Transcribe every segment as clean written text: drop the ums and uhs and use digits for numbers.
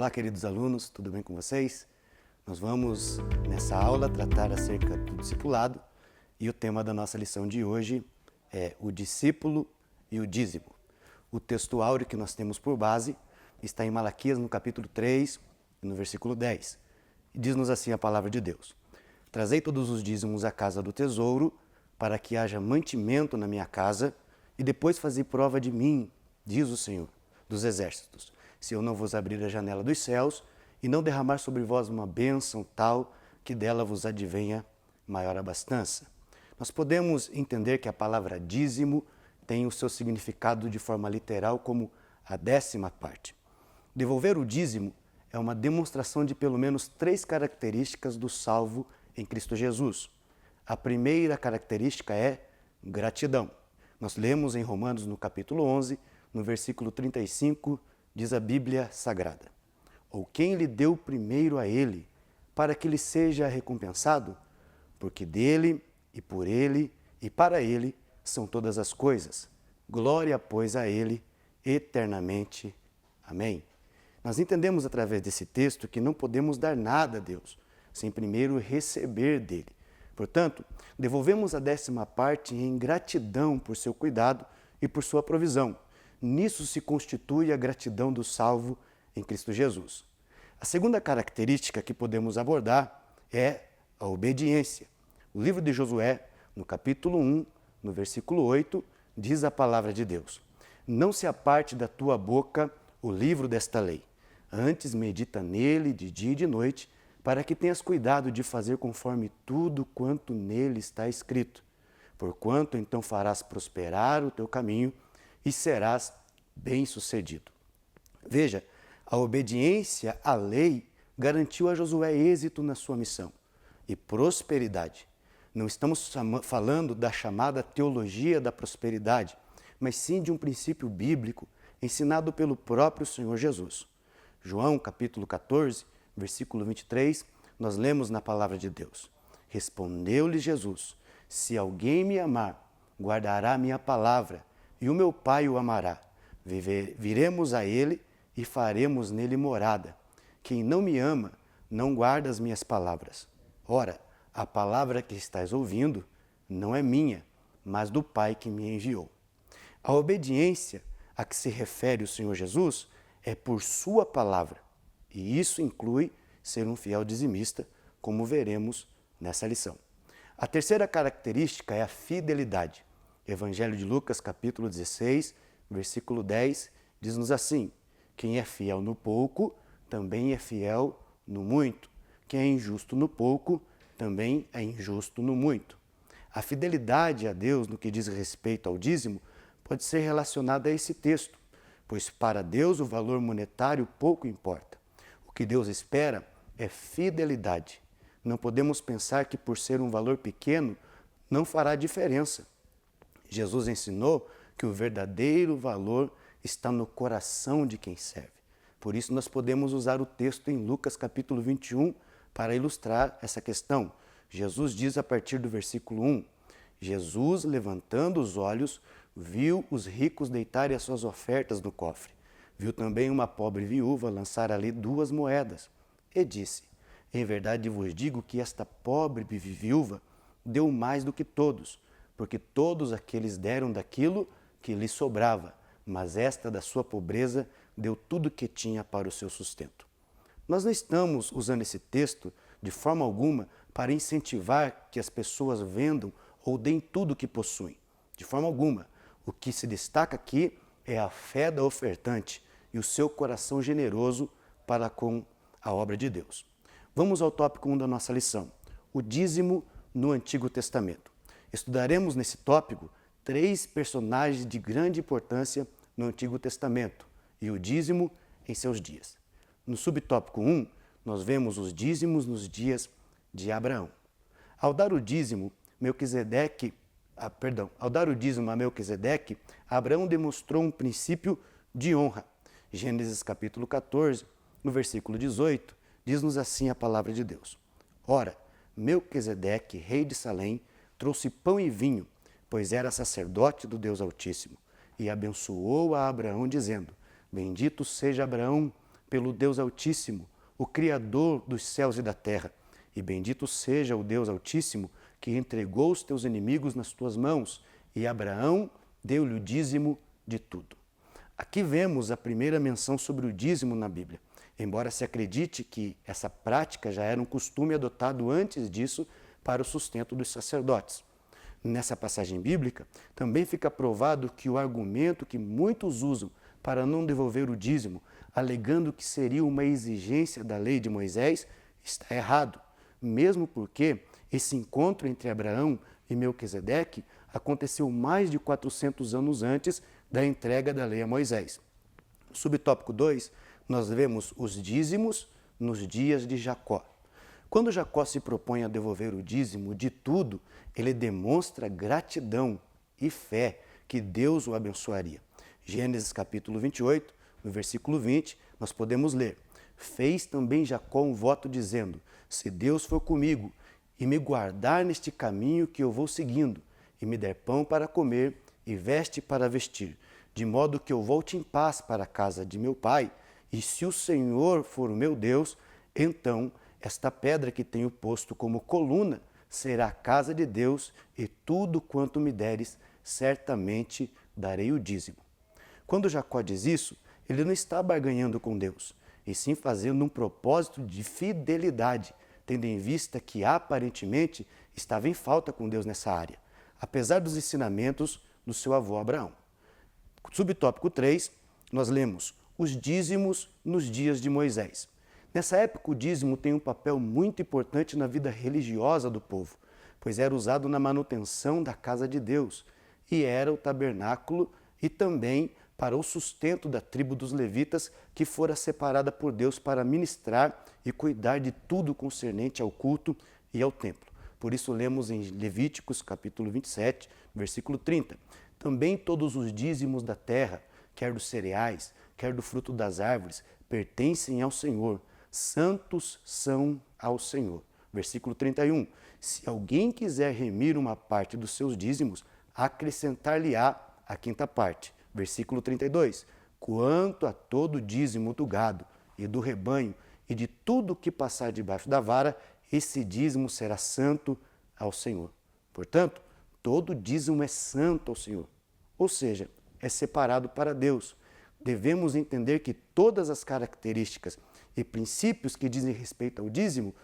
Olá, queridos alunos, tudo bem com vocês? Nós vamos, nessa aula, tratar acerca do discipulado e o tema da nossa lição de hoje é o discípulo e o dízimo. O texto áureo que nós temos por base está em Malaquias, no capítulo 3, no versículo 10. E diz-nos assim a palavra de Deus: Trazei todos os dízimos à casa do tesouro, para que haja mantimento na minha casa, e depois fazei prova de mim, diz o Senhor dos exércitos, se eu não vos abrir a janela dos céus e não derramar sobre vós uma bênção tal que dela vos advenha maior abastança. Nós podemos entender que a palavra dízimo tem o seu significado de forma literal como a 10ª parte. Devolver o dízimo é uma demonstração de pelo menos 3 características do salvo em Cristo Jesus. A primeira característica é gratidão. Nós lemos em Romanos, no capítulo 11, no versículo 35, diz a Bíblia Sagrada: Ou quem lhe deu primeiro a ele, para que lhe seja recompensado? Porque dele, e por ele, e para ele são todas as coisas. Glória, pois, a ele, eternamente. Amém. Nós entendemos através desse texto que não podemos dar nada a Deus, sem primeiro receber dele. Portanto, devolvemos a 10ª parte em gratidão por seu cuidado e por sua provisão. Nisso se constitui a gratidão do salvo em Cristo Jesus. A segunda característica que podemos abordar é a obediência. O livro de Josué, no capítulo 1, no versículo 8, diz a palavra de Deus: Não se aparte da tua boca o livro desta lei, antes medita nele de dia e de noite, para que tenhas cuidado de fazer conforme tudo quanto nele está escrito. Porquanto então farás prosperar o teu caminho e serás bem-sucedido. Veja, a obediência à lei garantiu a Josué êxito na sua missão e prosperidade. Não estamos falando da chamada teologia da prosperidade, mas sim de um princípio bíblico ensinado pelo próprio Senhor Jesus. João, capítulo 14, versículo 23, nós lemos na palavra de Deus: Respondeu-lhe Jesus: Se alguém me amar, guardará minha palavra, e o meu Pai o amará. Viremos a ele e faremos nele morada. Quem não me ama, não guarda as minhas palavras. Ora, a palavra que estás ouvindo não é minha, mas do Pai que me enviou. A obediência a que se refere o Senhor Jesus é por sua palavra, e isso inclui ser um fiel dizimista, como veremos nessa lição. A terceira característica é a fidelidade. Evangelho de Lucas, capítulo 16, versículo 10, diz-nos assim: Quem é fiel no pouco, também é fiel no muito. Quem é injusto no pouco, também é injusto no muito. A fidelidade a Deus no que diz respeito ao dízimo pode ser relacionada a esse texto, pois para Deus o valor monetário pouco importa. O que Deus espera é fidelidade. Não podemos pensar que por ser um valor pequeno não fará diferença. Jesus ensinou que o verdadeiro valor está no coração de quem serve. Por isso nós podemos usar o texto em Lucas capítulo 21 para ilustrar essa questão. Jesus diz a partir do versículo 1: Jesus, levantando os olhos, viu os ricos deitarem as suas ofertas no cofre. Viu também uma pobre viúva lançar ali 2 moedas. E disse: Em verdade vos digo que esta pobre viúva deu mais do que todos, porque todos aqueles deram daquilo que lhe sobrava, mas esta da sua pobreza deu tudo o que tinha para o seu sustento. Nós não estamos usando esse texto de forma alguma para incentivar que as pessoas vendam ou deem tudo o que possuem. De forma alguma. O que se destaca aqui é a fé da ofertante e o seu coração generoso para com a obra de Deus. Vamos ao tópico 1 da nossa lição: o dízimo no Antigo Testamento. Estudaremos nesse tópico 3 personagens de grande importância no Antigo Testamento e o dízimo em seus dias. No subtópico 1, nós vemos os dízimos nos dias de Abraão. Ao dar o dízimo a Melquisedeque, Abraão demonstrou um princípio de honra. Gênesis capítulo 14, no versículo 18, diz-nos assim a palavra de Deus: Ora, Melquisedeque, rei de Salém, trouxe pão e vinho, pois era sacerdote do Deus Altíssimo, e abençoou a Abraão, dizendo: Bendito seja Abraão pelo Deus Altíssimo, o Criador dos céus e da terra. E bendito seja o Deus Altíssimo, que entregou os teus inimigos nas tuas mãos, e Abraão deu-lhe o dízimo de tudo. Aqui vemos a primeira menção sobre o dízimo na Bíblia, embora se acredite que essa prática já era um costume adotado antes disso para o sustento dos sacerdotes. Nessa passagem bíblica, também fica provado que o argumento que muitos usam para não devolver o dízimo, alegando que seria uma exigência da lei de Moisés, está errado, mesmo porque esse encontro entre Abraão e Melquisedeque aconteceu mais de 400 anos antes da entrega da lei a Moisés. No subtópico 2, nós vemos os dízimos nos dias de Jacó. Quando Jacó se propõe a devolver o dízimo de tudo, ele demonstra gratidão e fé que Deus o abençoaria. Gênesis capítulo 28, no versículo 20, nós podemos ler: Fez também Jacó um voto dizendo: Se Deus for comigo e me guardar neste caminho que eu vou seguindo, e me der pão para comer e veste para vestir, de modo que eu volte em paz para a casa de meu pai, e se o Senhor for o meu Deus, então esta pedra que tenho posto como coluna será a casa de Deus, e tudo quanto me deres, certamente darei o dízimo. Quando Jacó diz isso, ele não está barganhando com Deus, e sim fazendo um propósito de fidelidade, tendo em vista que aparentemente estava em falta com Deus nessa área, apesar dos ensinamentos do seu avô Abraão. Subtópico 3, nós lemos os dízimos nos dias de Moisés. Nessa época, o dízimo tem um papel muito importante na vida religiosa do povo, pois era usado na manutenção da casa de Deus, e era o tabernáculo e também para o sustento da tribo dos levitas, que fora separada por Deus para ministrar e cuidar de tudo concernente ao culto e ao templo. Por isso lemos em Levíticos capítulo 27, versículo 30. Também todos os dízimos da terra, quer dos cereais, quer do fruto das árvores, pertencem ao Senhor. Santos são ao Senhor. Versículo 31. Se alguém quiser remir uma parte dos seus dízimos, acrescentar-lhe-á a quinta parte. Versículo 32. Quanto a todo dízimo do gado e do rebanho e de tudo que passar debaixo da vara, esse dízimo será santo ao Senhor. Portanto, todo dízimo é santo ao Senhor, ou seja, é separado para Deus. Devemos entender que todas as características e princípios que dizem respeito ao dízimo,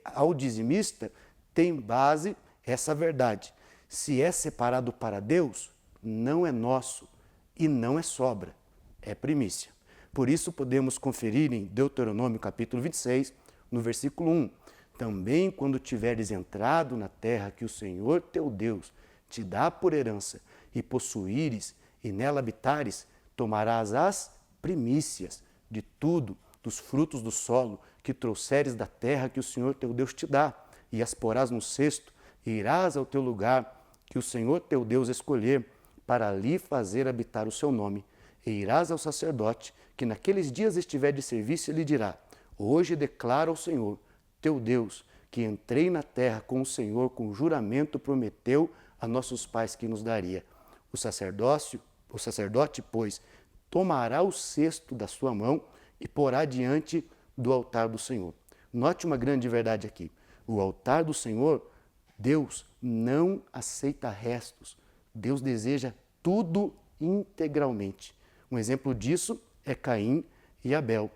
ao dizimista, tem base essa verdade. Se é separado para Deus, não é nosso e não é sobra, é primícia. Por isso podemos conferir em Deuteronômio capítulo 26, no versículo 1. Também quando tiveres entrado na terra que o Senhor teu Deus te dá por herança, e possuíres e nela habitares, tomarás as primícias de tudo, dos frutos do solo, que trouxeres da terra que o Senhor teu Deus te dá, e as porás no cesto, e irás ao teu lugar que o Senhor teu Deus escolher, para ali fazer habitar o seu nome. E irás ao sacerdote, que naqueles dias estiver de serviço, e lhe dirá: Hoje declaro ao Senhor, teu Deus, que entrei na terra com o Senhor, com juramento prometeu a nossos pais que nos daria. O sacerdote, pois, tomará o cesto da sua mão e porá diante do altar do Senhor. Note uma grande verdade aqui. O altar do Senhor, Deus não aceita restos. Deus deseja tudo integralmente. Um exemplo disso é Caim e Abel.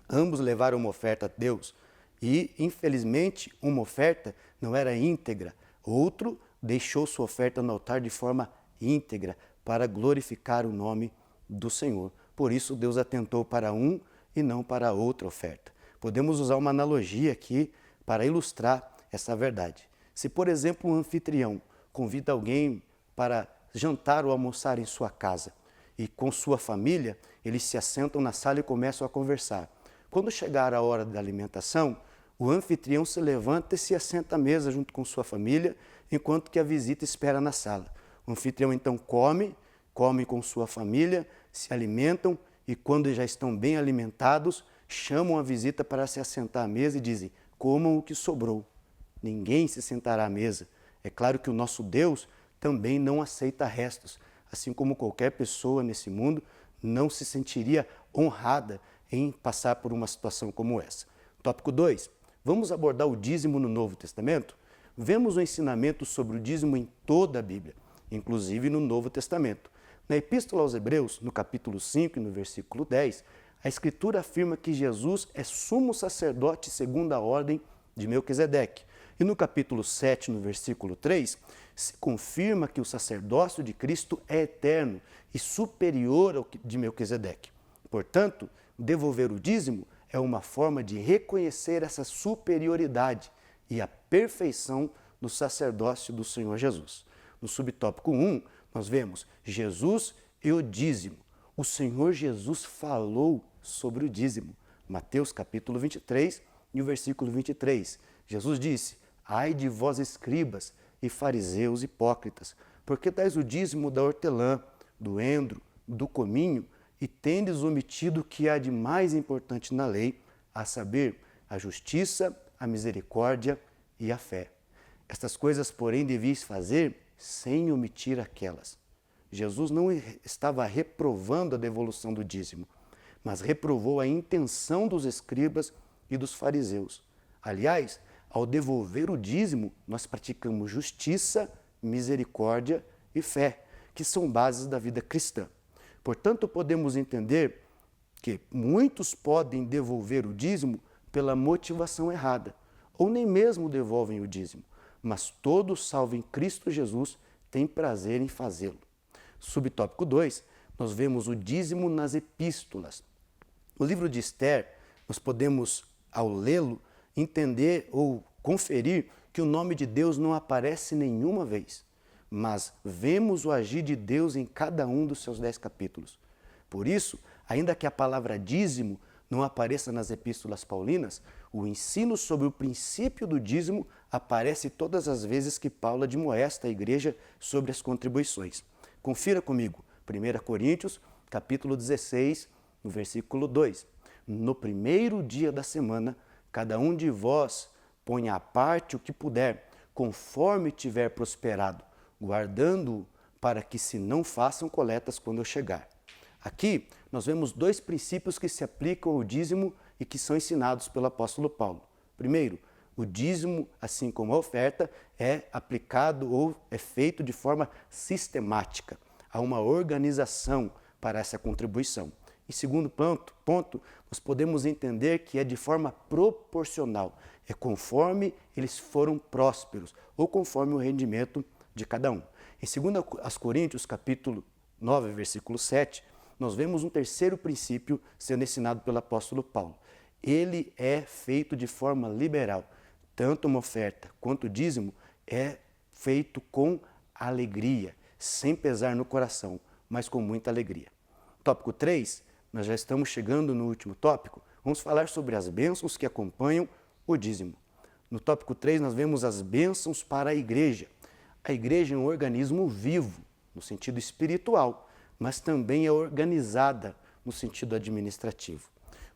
Ambos levaram uma oferta a Deus e, infelizmente, uma oferta não era íntegra. Outro deixou sua oferta no altar de forma íntegra para glorificar o nome do Senhor. Por isso, Deus atentou para um e não para outra oferta. Podemos usar uma analogia aqui para ilustrar essa verdade. Se, por exemplo, um anfitrião convida alguém para jantar ou almoçar em sua casa e com sua família, eles se assentam na sala e começam a conversar. Quando chegar a hora da alimentação, o anfitrião se levanta e se assenta à mesa junto com sua família, enquanto que a visita espera na sala. O anfitrião então come com sua família, se alimentam e quando já estão bem alimentados, chamam a visita para se assentar à mesa e dizem: comam o que sobrou. Ninguém se sentará à mesa. É claro que o nosso Deus também não aceita restos, assim como qualquer pessoa nesse mundo não se sentiria honrada em passar por uma situação como essa. Tópico 2. Vamos abordar o dízimo no Novo Testamento? Vemos o ensinamento sobre o dízimo em toda a Bíblia, inclusive no Novo Testamento. Na Epístola aos Hebreus, no capítulo 5 e no versículo 10, a Escritura afirma que Jesus é sumo sacerdote segundo a ordem de Melquisedeque. E no capítulo 7, no versículo 3, se confirma que o sacerdócio de Cristo é eterno e superior ao de Melquisedeque. Portanto, devolver o dízimo é uma forma de reconhecer essa superioridade e a perfeição do sacerdócio do Senhor Jesus. No subtópico 1, nós vemos Jesus e o dízimo. O Senhor Jesus falou sobre o dízimo. Mateus capítulo 23 e o versículo 23. Jesus disse: ai de vós escribas e fariseus hipócritas, porque dais o dízimo da hortelã, do endro, do cominho, e tendes omitido o que há de mais importante na lei, a saber, a justiça, a misericórdia e a fé. Estas coisas, porém, devias fazer sem omitir aquelas. Jesus não estava reprovando a devolução do dízimo, mas reprovou a intenção dos escribas e dos fariseus. Aliás, ao devolver o dízimo, nós praticamos justiça, misericórdia e fé, que são bases da vida cristã. Portanto, podemos entender que muitos podem devolver o dízimo pela motivação errada, ou nem mesmo devolvem o dízimo, mas todos, salvo em Cristo Jesus, têm prazer em fazê-lo. Subtópico 2, nós vemos o dízimo nas epístolas. No livro de Esther, nós podemos, ao lê-lo, entender ou conferir que o nome de Deus não aparece nenhuma vez, mas vemos o agir de Deus em cada um dos seus 10 capítulos. Por isso, ainda que a palavra dízimo não apareça nas epístolas paulinas, o ensino sobre o princípio do dízimo aparece todas as vezes que Paulo admoesta a igreja sobre as contribuições. Confira comigo, 1 Coríntios, capítulo 16, no versículo 2. No primeiro dia da semana, cada um de vós ponha à parte o que puder, conforme tiver prosperado, guardando-o para que se não façam coletas quando eu chegar. Aqui nós vemos dois princípios que se aplicam ao dízimo e que são ensinados pelo apóstolo Paulo. Primeiro, o dízimo, assim como a oferta, é aplicado ou é feito de forma sistemática. Há uma organização para essa contribuição. E segundo ponto, nós podemos entender que é de forma proporcional, é conforme eles foram prósperos ou conforme o rendimento de cada um. Em 2 Coríntios, capítulo 9, versículo 7, nós vemos um terceiro princípio sendo ensinado pelo apóstolo Paulo. Ele é feito de forma liberal. Tanto uma oferta quanto o dízimo é feito com alegria, sem pesar no coração, mas com muita alegria. Tópico 3, nós já estamos chegando no último tópico, vamos falar sobre as bênçãos que acompanham o dízimo. No tópico 3, nós vemos as bênçãos para a igreja. A igreja é um organismo vivo, no sentido espiritual, mas também é organizada no sentido administrativo.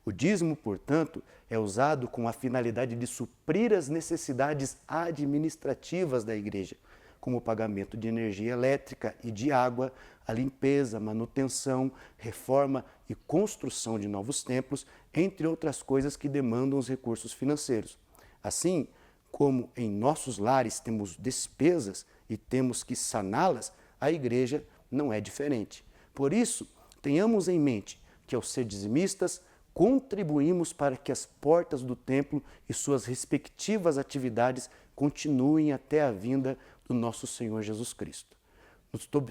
O dízimo, portanto, é usado com a finalidade de suprir as necessidades administrativas da igreja, como o pagamento de energia elétrica e de água, a limpeza, manutenção, reforma e construção de novos templos, entre outras coisas que demandam os recursos financeiros. Assim, como em nossos lares temos despesas e temos que saná-las, a igreja não é diferente. Por isso, tenhamos em mente que, ao ser dizimistas, contribuímos para que as portas do templo e suas respectivas atividades continuem até a vinda do nosso Senhor Jesus Cristo.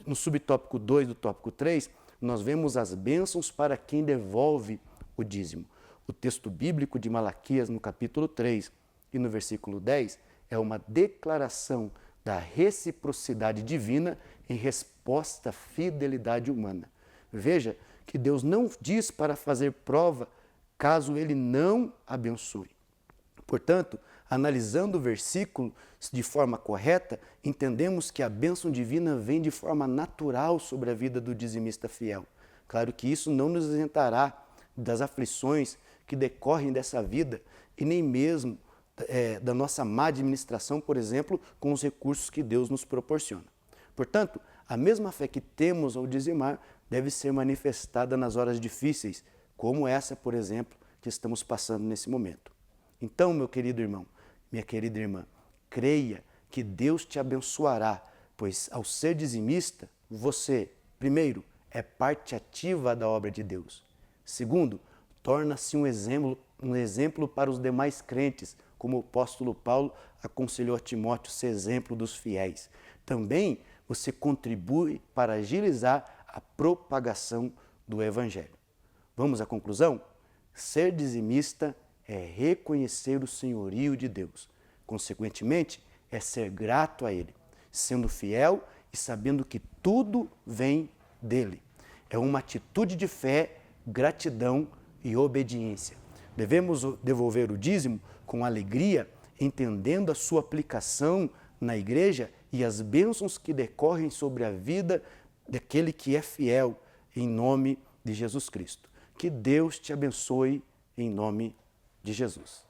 No subtópico 2 do tópico 3, nós vemos as bênçãos para quem devolve o dízimo. O texto bíblico de Malaquias, no capítulo 3 e no versículo 10, é uma declaração da reciprocidade divina em resposta à fidelidade humana. Veja que Deus não diz para fazer prova caso ele não abençoe. Portanto, analisando o versículo de forma correta, entendemos que a bênção divina vem de forma natural sobre a vida do dizimista fiel. Claro que isso não nos isentará das aflições que decorrem dessa vida e nem mesmo da nossa má administração, por exemplo, com os recursos que Deus nos proporciona. Portanto, a mesma fé que temos ao dizimar deve ser manifestada nas horas difíceis, como essa, por exemplo, que estamos passando nesse momento. Então, meu querido irmão, minha querida irmã, creia que Deus te abençoará, pois ao ser dizimista, você, primeiro, é parte ativa da obra de Deus. Segundo, torna-se um exemplo para os demais crentes, como o apóstolo Paulo aconselhou a Timóteo ser exemplo dos fiéis. Também você contribui para agilizar a propagação do Evangelho. Vamos à conclusão? Ser dizimista é reconhecer o senhorio de Deus. Consequentemente, é ser grato a Ele, sendo fiel e sabendo que tudo vem dele. É uma atitude de fé, gratidão e obediência. Devemos devolver o dízimo com alegria, entendendo a sua aplicação na igreja e as bênçãos que decorrem sobre a vida daquele que é fiel, em nome de Jesus Cristo. Que Deus te abençoe em nome de Jesus.